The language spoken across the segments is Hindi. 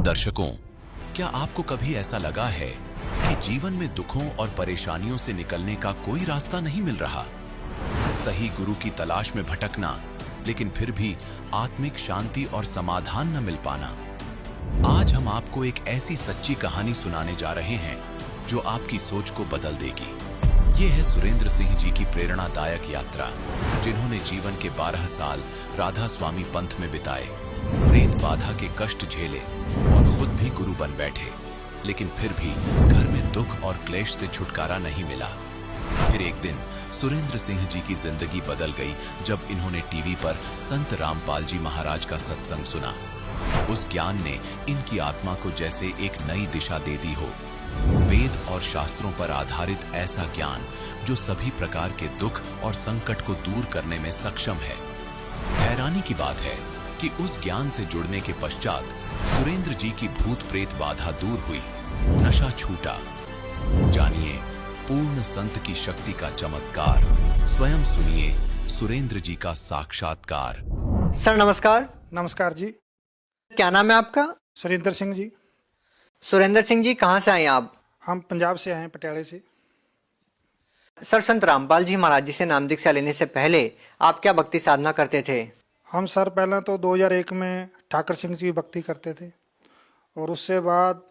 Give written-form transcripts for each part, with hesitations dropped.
दर्शकों, क्या आपको कभी ऐसा लगा है कि जीवन में दुखों और परेशानियों से निकलने का कोई रास्ता नहीं मिल रहा? सही गुरु की तलाश में भटकना, लेकिन फिर भी आत्मिक शांति और समाधान न मिल पाना। आज हम आपको एक ऐसी सच्ची कहानी सुनाने जा रहे हैं जो आपकी सोच को बदल देगी। ये है सुरेंद्र सिंह जी की प्रेरणादायक यात्रा, जिन्होंने जीवन के 12 साल राधा स्वामी पंथ में बिताए, प्रेत बाधा के कष्ट झेले और खुद भी गुरु बन बैठे, लेकिन फिर भी घर में दुख और क्लेश से छुटकारा नहीं मिला। फिर एक दिन सुरेंद्र सिंह जी की जिंदगी बदल गई जब इन्होंने टीवी पर संत रामपाल जी महाराज का सत्संग सुना। उस ज्ञान ने इनकी आत्मा को जैसे एक नई दिशा दे दी हो। वेद और शास्त्रों पर आधारित ऐसा ज्ञान जो सभी प्रकार के दुख और संकट को दूर करने में सक्षम है। हैरानी की बात है कि उस ज्ञान से जुड़ने के पश्चात सुरेंद्र जी की भूत प्रेत बाधा दूर हुई, नशा छूटा। जानिए पूर्ण संत की शक्ति का चमत्कार, स्वयं सुनिए सुरेंद्र जी का साक्षात्कार। सर नमस्कार। नमस्कार जी। क्या नाम है आपका? सुरेंद्र सिंह जी। सुरेंद्र सिंह जी, कहाँ से आए आप? हम पंजाब से आए हैं, पटियाले से। सर, संत रामपाल जी महाराज जी से नाम दीक्षा लेने से पहले आप क्या भक्ति साधना करते थे? हम सर पहले तो 2001 में ठाकर सिंह जी की भक्ति करते थे, और उससे बाद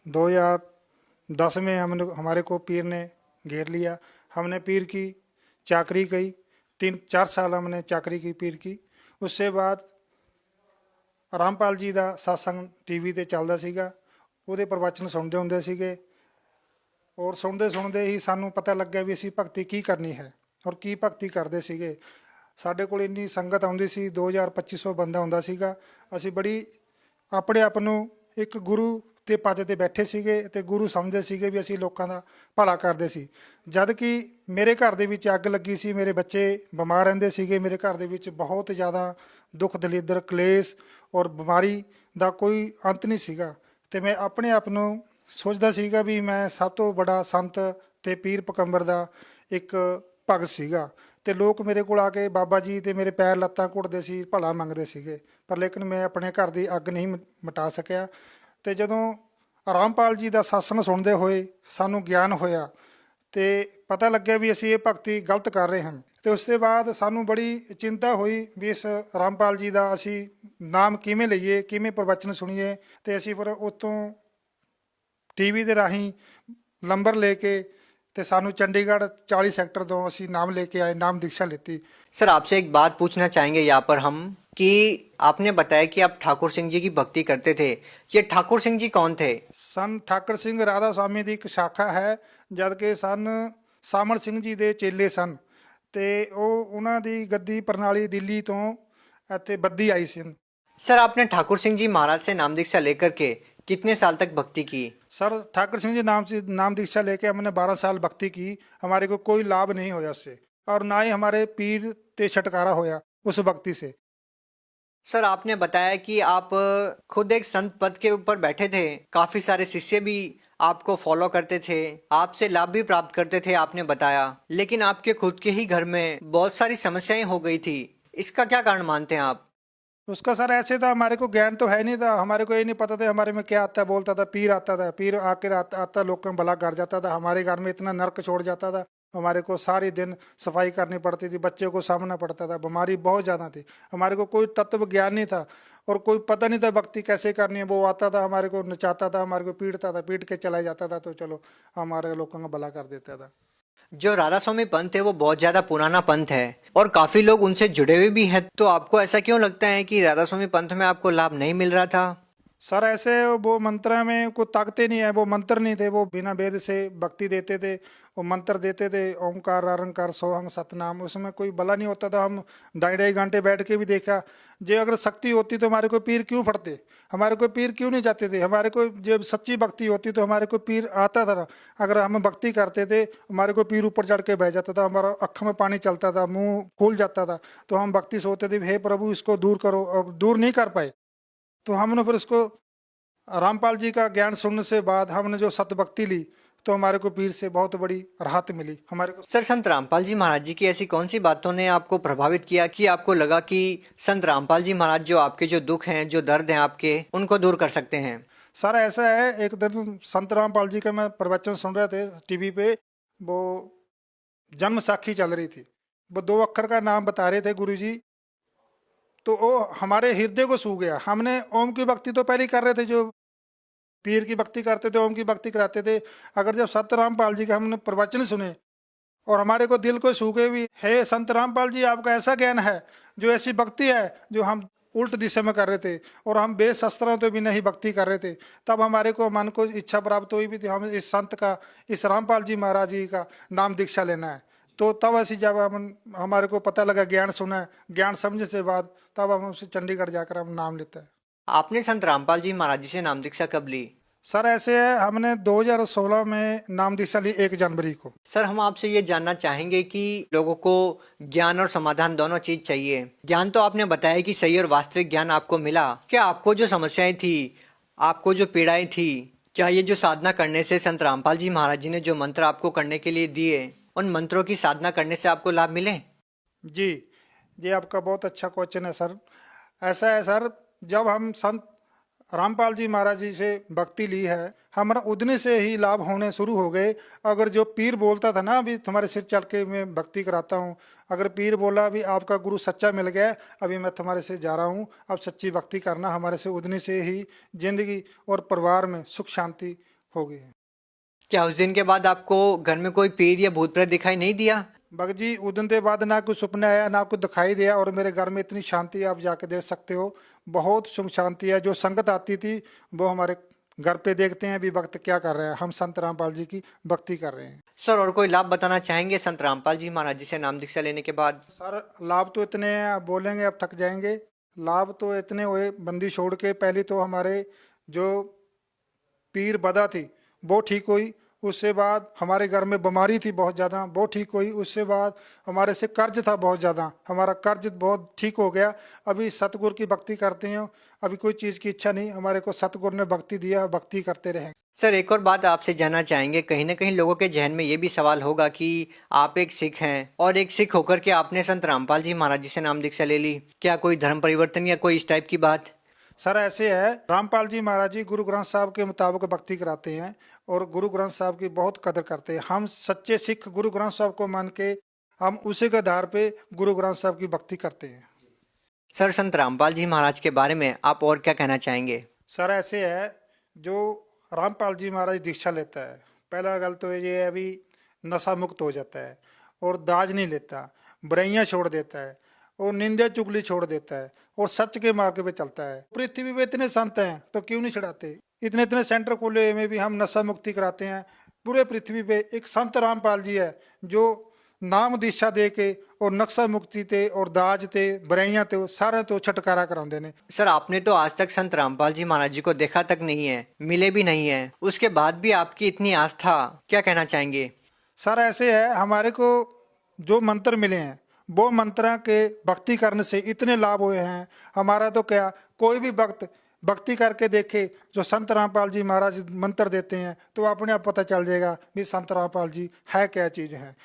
2010 में हमारे को पीर ने घेर लिया। हमने पीर की चाकरी की, 3-4 साल हमने चाकरी की पीर की। उससे बाद रामपाल जी का सत्संग टीवी ਤੇ ਚੱਲਦਾ ਸੀਗਾ, ਉਹਦੇ ਪ੍ਰਵਚਨ ਸੁਣਦੇ ਹੁੰਦੇ ਸੀਗੇ, ਔਰ ਸੁਣਦੇ ਹੀ ਸਾਨੂੰ ਪਤਾ ਲੱਗਿਆ ਵੀ ਅਸੀਂ ਭਗਤੀ ਕੀ ਕਰਨੀ ਹੈ ਔਰ ਕੀ ਭਗਤੀ ਕਰਦੇ ਸੀਗੇ। ਸਾਡੇ ਕੋਲ ਇੰਨੀ ਸੰਗਤ ਆਉਂਦੀ ਸੀ, 2000-2500 ਬੰਦਾ ਹੁੰਦਾ ਸੀਗਾ। ਅਸੀਂ ਬੜੀ ਆਪਣੇ ਆਪ ਨੂੰ ਇੱਕ ਗੁਰੂ ਦੇ ਪਦ ਤੇ ਬੈਠੇ ਸੀਗੇ ਤੇ ਗੁਰੂ ਸਮਝਦੇ ਸੀਗੇ ਵੀ ਅਸੀਂ ਲੋਕਾਂ ਦਾ ਭਲਾ ਕਰਦੇ ਸੀ। ਜਦ ਕਿ ਮੇਰੇ ਘਰ ਦੇ ਵਿੱਚ ਅੱਗ ਲੱਗੀ ਸੀ, ਮੇਰੇ ਬੱਚੇ ਬਿਮਾਰ ਰਹਿੰਦੇ ਸੀਗੇ, ਮੇਰੇ ਘਰ ਦੇ ਵਿੱਚ ਬਹੁਤ ਜ਼ਿਆਦਾ ਦੁੱਖ ਦਲਿੱਦਰ ਕਲੇਸ਼ ਔਰ ਬਿਮਾਰੀ ਦਾ ਕੋਈ ਅੰਤ ਨਹੀਂ ਸੀਗਾ। ਤੇ ਮੈਂ ਆਪਣੇ ਆਪ ਨੂੰ ਸੋਚਦਾ ਸੀਗਾ ਵੀ ਮੈਂ ਸਭ ਤੋਂ ਬੜਾ ਸੰਤ ਤੇ ਪੀਰ ਪਕੰਬਰ ਦਾ ਇੱਕ ਭਗਤ ਸੀਗਾ। ਤੇ ਲੋਕ ਮੇਰੇ ਕੋਲ ਆ ਕੇ ਬਾਬਾ ਜੀ ਤੇ ਮੇਰੇ ਪੈਰ ਲੱਤਾਂ ਘੁੱਟਦੇ ਸੀ, ਭਲਾ ਮੰਗਦੇ ਸੀਗੇ, ਪਰ ਲੇਕਿਨ ਮੈਂ ਆਪਣੇ ਘਰ ਦੀ ਅੱਗ ਨਹੀਂ ਮਿਟਾ ਸਕਿਆ। ਤੇ ਜਦੋਂ ਰਾਮਪਾਲ ਜੀ ਦਾ ਸਤਸੰਗ ਸੁਣਦੇ ਹੋਏ ਸਾਨੂੰ ਗਿਆਨ ਹੋਇਆ ਤੇ ਪਤਾ ਲੱਗਿਆ ਵੀ ਅਸੀਂ ਇਹ ਭਗਤੀ ਗਲਤ ਕਰ ਰਹੇ ਹਾਂ। ਤੇ ਉਸ ਤੋਂ ਬਾਅਦ ਸਾਨੂੰ ਬੜੀ ਚਿੰਤਾ ਹੋਈ ਵੀ ਇਸ ਰਾਮਪਾਲ ਜੀ ਦਾ ਅਸੀਂ ਨਾਮ ਕਿਵੇਂ ਲਈਏ, ਕਿਵੇਂ ਪ੍ਰਵਚਨ ਸੁਣੀਏ। ਤੇ ਅਸੀਂ ਫਿਰ ਉੱਥੋਂ टीवी ਦੇ ਰਾਹੀਂ ਨੰਬਰ ਲੈ ਕੇ ਤੇ ਸਾਨੂੰ चंडीगढ़ 40 सेक्टर ਤੋਂ ਅਸੀਂ ਨਾਮ ਲੈ ਕੇ ਆਏ, नाम दीक्षा लेती। सर, आपसे एक बात पूछना चाहेंगे यहाँ पर हम कि आपने बताया कि आप ठाकुर सिंह जी की भक्ति करते थे। ये ठाकुर सिंह जी कौन थे? सन ठाकर सिंह राधा स्वामी ਦੀ ਇੱਕ ਸ਼ਾਖਾ ਹੈ, ਜਦ ਕਿ ਸਨ ਸਾਮਲ ਸਿੰਘ ਜੀ ਦੇ ਚੇਲੇ ਸਨ ਤੇ ਉਹਨਾਂ ਦੀ ਗੱਦੀ ਪ੍ਰਣਾਲੀ ਦਿੱਲੀ ਤੋਂ ਇੱਥੇ ਬੱਦੀ ਆਈ ਸੀ। सर, आपने ठाकुर सिंह जी महाराज से नाम दीक्षा लेकर के कितने साल तक भक्ति की? सर ठाकर सिंह जी नाम दीक्षा लेके हमने 12 साल भक्ति की। हमारे को कोई लाभ नहीं होया उससे, और ना ही हमारे पीर ते छटकारा होया उस भक्ति से। सर, आपने बताया कि आप खुद एक संत पद के ऊपर बैठे थे, काफी सारे शिष्य भी आपको फॉलो करते थे, आपसे लाभ भी प्राप्त करते थे, आपने बताया। लेकिन आपके खुद के ही घर में बहुत सारी समस्याएं हो गई थी, इसका क्या कारण मानते हैं आप? उसका सर ऐसे था, हमारे को ज्ञान तो है नहीं था, हमारे को ये नहीं पता था हमारे में क्या आता है। बोलता था पीर आता था, पीर आकर आता लोगों का भला कर जाता था। हमारे घर में इतना नर्क छोड़ जाता था, हमारे को सारी दिन सफाई करनी पड़ती थी, बच्चे को सामना पड़ता था, बीमारी बहुत ज़्यादा थी। हमारे को कोई तत्व ज्ञान नहीं था और कोई पता नहीं था भक्ति कैसे करनी है। वो आता था, हमारे को नचाता था, हमारे को पीटता था, पीट के चला जाता था, तो चलो हमारे लोगों का भला कर देता था। जो राधा स्वामी पंथ है वो बहुत ज़्यादा पुराना पंथ है और काफ़ी लोग उनसे जुड़े हुए भी हैं, तो आपको ऐसा क्यों लगता है कि राधा स्वामी पंथ में आपको लाभ नहीं मिल रहा था? सर ऐसे वो मंत्र में कोई ताकतें नहीं है, वो मंत्र नहीं थे, वो बिना वेद से भक्ति देते थे, वो मंत्र देते थे ओंकार अरंकार सोहंग सतनाम, उसमें कोई भला नहीं होता था। हम 2.5 घंटे बैठ के भी देखा, जो अगर शक्ति होती तो हमारे को पीर क्यों फटते, हमारे को पीर क्यों नहीं जाते थे। हमारे को जब सच्ची भक्ति होती तो हमारे को पीर आता था। अगर हम भक्ति करते थे हमारे को पीर ऊपर चढ़ के बह जाता था, हमारा अख में पानी चलता था, मुंह फूल जाता था, तो हम भक्ति सोचते थे हे प्रभु इसको दूर करो। अब दूर नहीं कर पाए तो हमने फिर उसको रामपाल जी का ज्ञान सुनने से बाद हमने जो सतभक्ति ली तो हमारे को पीर से बहुत बड़ी राहत मिली हमारे को। सर, संत रामपाल जी महाराज जी की ऐसी कौन सी बातों ने आपको प्रभावित किया कि आपको लगा कि संत रामपाल जी महाराज जो आपके जो दुख हैं, जो दर्द हैं आपके, उनको दूर कर सकते हैं? सर ऐसा है, एक दिन संत रामपाल जी का मैं प्रवचन सुन रहे थे टीवी पे, वो जन्म साखी चल रही थी, वो 2 अक्षर का नाम बता रहे थे गुरुजी, तो वो हमारे हृदय को छू गया। हमने ओम की भक्ति तो पहले ही कर रहे थे, जो पीर की भक्ति करते थे, ओम की भक्ति कराते थे। अगर जब संत रामपाल जी का हमने प्रवचन सुने और हमारे को दिल को छू गए भी, हे संत रामपाल जी, आपका ऐसा ज्ञान है, जो ऐसी भक्ति है जो हम उल्ट दिशा में कर रहे थे और हम वेद शास्त्रों तो भी नहीं भक्ति कर रहे थे, तब हमारे को मन को इच्छा प्राप्त हुई भी थी हम इस संत का, इस रामपाल जी महाराज जी का नाम दीक्षा लेना है। तो तब ऐसी जब हमारे को पता लगा, ज्ञान सुना, ज्ञान समझने से बाद तब हम उसे चंडीगढ़ जाकर हम नाम लेते हैं। आपने संत रामपाल जी महाराज जी से नाम दीक्षा कब ली? सर ऐसे है, हमने 2016 में नाम दीक्षा ली 1 जनवरी को। सर, हम आपसे ये जानना चाहेंगे कि लोगों को ज्ञान और समाधान दोनों चीज चाहिए। ज्ञान तो आपने बताया कि सही और वास्तविक ज्ञान आपको मिला। क्या आपको जो समस्याएं थी, आपको जो पीड़ाएं थी, क्या ये जो साधना करने से संत रामपाल जी महाराज जी ने जो मंत्र आपको करने के लिए दिए, उन मंत्रों की साधना करने से आपको लाभ मिले? जी जी, आपका बहुत अच्छा क्वेश्चन है सर। ऐसा है सर, जब हम संत रामपाल जी महाराज जी से भक्ति ली है, हमारा उदने से ही लाभ होने शुरू हो गए। अगर जो पीर बोलता था ना, अभी तुम्हारे सिर चढ़ के मैं भक्ति कराता हूँ, अगर पीर बोला अभी आपका गुरु सच्चा मिल गया, अभी मैं तुम्हारे से जा रहा हूँ, अब सच्ची भक्ति करना, हमारे से उदने से ही जिंदगी और परिवार में सुख शांति हो गई है। क्या उस दिन के बाद आपको घर में कोई पीर या भूत प्रेत दिखाई नहीं दिया? भगत जी, उदन के बाद ना कोई सपना आया, ना कोई दिखाई दिया, और मेरे घर में इतनी शांति आप जाके देख सकते हो, बहुत सुख शांति है। जो संगत आती थी वो हमारे घर पे देखते हैं भी वक्त क्या कर रहे हैं, हम संत रामपाल जी की भक्ति कर रहे हैं। सर, और कोई लाभ बताना चाहेंगे संत रामपाल जी महाराज जी से नाम दीक्षा लेने के बाद? सर लाभ तो इतने हैं, आप बोलेंगे अब थक जाएंगे। लाभ तो इतने हुए, बंदी छोड़ के पहले तो हमारे जो पीर बदा थी वो ठीक हुई, उससे बाद हमारे घर में बीमारी थी बहुत ज़्यादा, वो ठीक हुई, उससे बाद हमारे से कर्ज था बहुत ज़्यादा, हमारा कर्ज बहुत ठीक हो गया। अभी सतगुरु की भक्ति करते हैं, अभी कोई चीज़ की इच्छा नहीं, हमारे को सतगुरु ने भक्ति दिया, भक्ति करते रहें। सर, एक और बात आपसे जानना चाहेंगे। कहीं ना कहीं लोगों के जहन में ये भी सवाल होगा कि आप एक सिख हैं और एक सिख होकर के आपने संत रामपाल जी महाराज जी से नाम दीक्षा ले ली, क्या कोई धर्म परिवर्तन या कोई इस टाइप की बात? सर ऐसे है, रामपाल जी महाराज जी गुरु ग्रंथ साहब के मुताबिक भक्ति कराते हैं और गुरु ग्रंथ साहब की बहुत कदर करते हैं। हम सच्चे सिख गुरु ग्रंथ साहब को मान के हम उसी के आधार पे गुरु ग्रंथ साहब की भक्ति करते हैं। सर, संत रामपाल जी महाराज के बारे में आप और क्या कहना चाहेंगे? सर ऐसे है, जो रामपाल जी महाराज दीक्षा लेता है, पहला गल तो ये है अभी नशा मुक्त हो जाता है और दाज नहीं लेता, बुराइयां छोड़ देता है और निंदा चुगली छोड़ देता है और सच के मार्ग पे चलता है। पृथ्वी पे इतने संत हैं तो क्यों नहीं छड़ाते, इतने इतने सेंटर खोले में भी हम नशा मुक्ति कराते हैं। पूरे पृथ्वी पे एक संत रामपाल जी है जो नाम दीक्षा दे के और नक्शा मुक्ति ते और दाज ते बुराइयां ते सारे तो छटकारा कराते ने। सर, आपने तो आज तक संत रामपाल जी महाराज जी को देखा तक नहीं है, मिले भी नहीं है, उसके बाद भी आपकी इतनी आस्था, क्या कहना चाहेंगे? सर ऐसे है, हमारे को जो मंत्र मिले हैं वो मंत्र के भक्ति करने से इतने लाभ हुए हैं। हमारा तो क्या, कोई भी भक्त भक्ति करके देखे जो संत रामपाल जी महाराज मंत्र देते हैं तो अपने आप पता चल जाएगा भी संत रामपाल जी है क्या चीज़ है।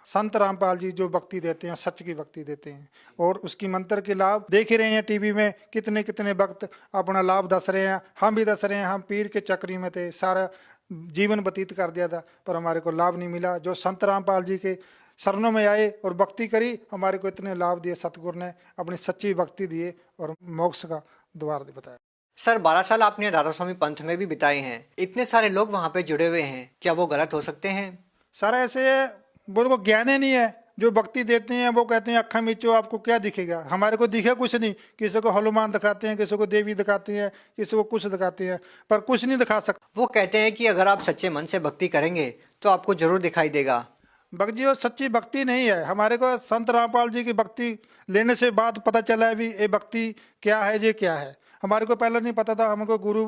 संत रामपाल जी जो भक्ति देते हैं, सच की भक्ति देते हैं और उसकी मंत्र के लाभ देख ही रहे हैं टीवी में, कितने कितने भक्त अपना लाभ दस रहे हैं। हम भी दस रहे हैं, हम पीर के चक्री में थे, सारा जीवन व्यतीत कर दिया था पर हमारे को लाभ नहीं मिला। जो संत रामपाल जी के शरणों में आए और भक्ति करी, हमारे को इतने लाभ दिए, सतगुरु ने अपनी सच्ची भक्ति दिए और मोक्ष का द्वार बताया। सर, 12 साल आपने राधा स्वामी पंथ में भी बिताए हैं, इतने सारे लोग वहाँ पे जुड़े हुए हैं, क्या वो गलत हो सकते हैं? सर ऐसे है, वो को ज्ञान ही नहीं है। जो भक्ति देते हैं वो कहते हैं अक्खा मीचो, आपको क्या दिखेगा, हमारे को दिखे कुछ नहीं। किसी को हनुमान दिखाते हैं, किसी को देवी दिखाते हैं, किसी को कुछ दिखाते हैं, पर कुछ नहीं दिखा सकते। वो कहते हैं कि अगर आप सच्चे मन से भक्ति करेंगे तो आपको जरूर दिखाई देगा। भक्त जी वो सच्ची भक्ति नहीं है। हमारे को संत रामपाल जी की भक्ति लेने से बाद पता चला है भी ये भक्ति क्या है, ये क्या है। हमारे को पहले नहीं पता था। हमको गुरु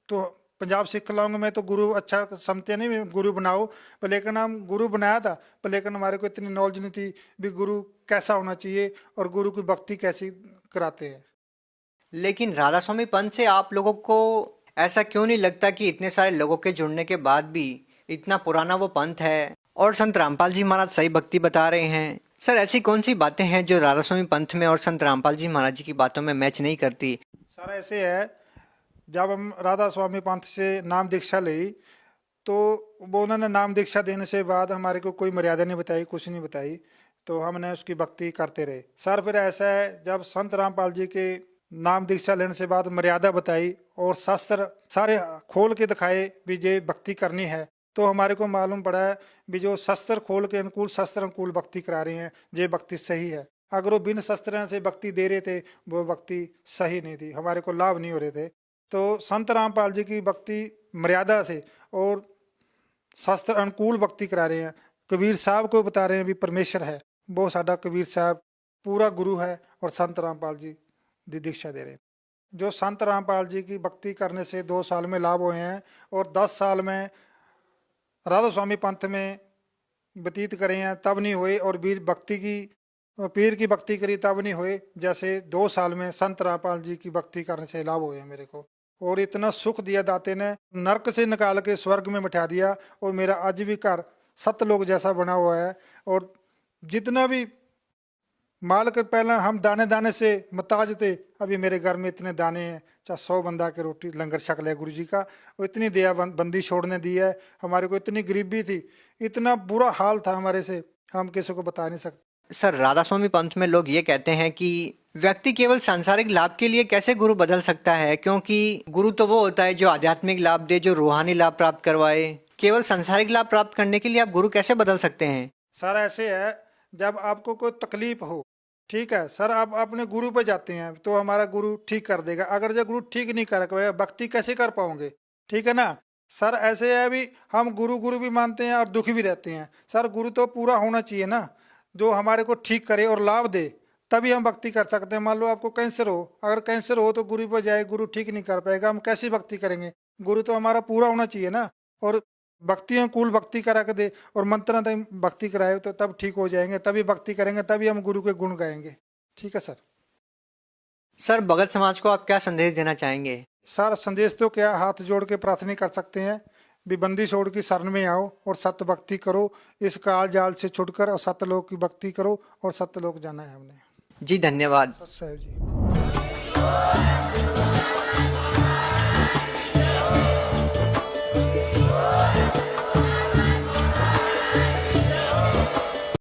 तो पंजाब सिख लॉन्ग में तो गुरु अच्छा समझते नहीं, गुरु बनाओ, पर लेकिन हम गुरु बनाया था, पर लेकिन हमारे को इतनी नॉलेज नहीं थी भी गुरु कैसा होना चाहिए और गुरु की भक्ति कैसी कराते हैं। लेकिन राधा स्वामी पंथ से आप लोगों को ऐसा क्यों नहीं लगता कि इतने सारे लोगों के जुड़ने के बाद भी इतना पुराना वो पंथ है और संत रामपाल जी महाराज सही भक्ति बता रहे हैं। सर ऐसी कौन सी बातें हैं जो राधा स्वामी पंथ में और संत रामपाल जी महाराज जी की बातों में मैच नहीं करती? सर ऐसे है, जब हम राधा स्वामी पंथ से नाम दीक्षा ली तो वो उन्होंने नाम दीक्षा देने से बाद हमारे को कोई मर्यादा नहीं बताई, कुछ नहीं बताई, तो हमने उसकी भक्ति करते रहे। सर फिर ऐसा है, जब संत रामपाल जी के नाम दीक्षा लेने से बाद मर्यादा बताई और शास्त्र सारे खोल के दिखाए भी जे भक्ति करनी है, तो हमारे को मालूम पड़ा है भी जो शस्त्र खोल के अनुकूल शस्त्र अनुकूल भक्ति करा रहे हैं ये भक्ति सही है। अगर वो बिन शस्त्र से भक्ति दे रहे थे वो भक्ति सही नहीं थी, हमारे को लाभ नहीं हो रहे थे। तो संत रामपाल जी की भक्ति मर्यादा से और शास्त्र अनुकूल भक्ति करा रहे हैं। कबीर साहब को बता रहे हैं भी परमेश्वर है, वो साडा कबीर साहब पूरा गुरु है और संत रामपाल जी दी दीक्षा दे रहे हैं। जो संत रामपाल जी की भक्ति करने से 2 साल में लाभ हुए हैं और 10 साल में राधा स्वामी पंथ में व्यतीत करे हैं तब नहीं हुए, और पीर की भक्ति करी तब नहीं हुए, जैसे 2 साल में संत रामपाल जी की भक्ति करने से लाभ हुए हैं मेरे को। और इतना सुख दिया दाते ने, नरक से निकाल के स्वर्ग में बिठा दिया, और मेरा आज भी घर सतलोक जैसा बना हुआ है। और जितना भी माल के पहले हम दाने दाने से मुताज थे, अभी मेरे घर में इतने दाने हैं, चाहे 100 बंदा के रोटी लंगर छक ले गुरु जी का। वो इतनी दया बंदी छोड़ने दी है। हमारे को इतनी गरीबी थी, इतना बुरा हाल था हमारे से, हम किसी को बता नहीं सकते। सर राधा स्वामी पंथ में लोग ये कहते हैं कि व्यक्ति केवल सांसारिक लाभ के लिए कैसे गुरु बदल सकता है, क्योंकि गुरु तो वो होता है जो आध्यात्मिक लाभ दे, जो रूहानी लाभ प्राप्त करवाए। केवल सांसारिक लाभ प्राप्त करने के लिए आप गुरु कैसे बदल सकते हैं? सर ऐसे है, जब आपको कोई तकलीफ हो, ठीक है सर, आप अपने गुरु पे जाते हैं तो हमारा गुरु ठीक कर देगा। अगर जो गुरु ठीक नहीं कर पाएगा, भक्ति कैसे कर पाओगे? ठीक है ना सर। ऐसे है भी हम गुरु गुरु भी मानते हैं और दुखी भी रहते हैं। सर गुरु तो पूरा होना चाहिए ना, जो हमारे को ठीक करे और लाभ दे, तभी हम भक्ति कर सकते हैं। मान लो आपको कैंसर हो, अगर कैंसर हो तो गुरु पर जाए, गुरु ठीक नहीं कर पाएगा, हम कैसी भक्ति करेंगे? गुरु तो हमारा पूरा होना चाहिए ना, और भक्ति अनुकूल भक्ति करा के दे और मंत्र भक्ति कराए तो तब ठीक हो जाएंगे, तभी भक्ति करेंगे, तभी हम गुरु के गुण गाएंगे। ठीक है सर। सर भगत समाज को आप क्या संदेश देना चाहेंगे? सर संदेश तो क्या, हाथ जोड़ के प्रार्थना कर सकते हैं भी बंदी छोड़ की शरण में आओ और सत्य भक्ति करो, इस काल जाल से छुटकर और सत्यलोक की भक्ति करो, और सत्यलोक जाना है हमने। जी धन्यवाद। साहब जी।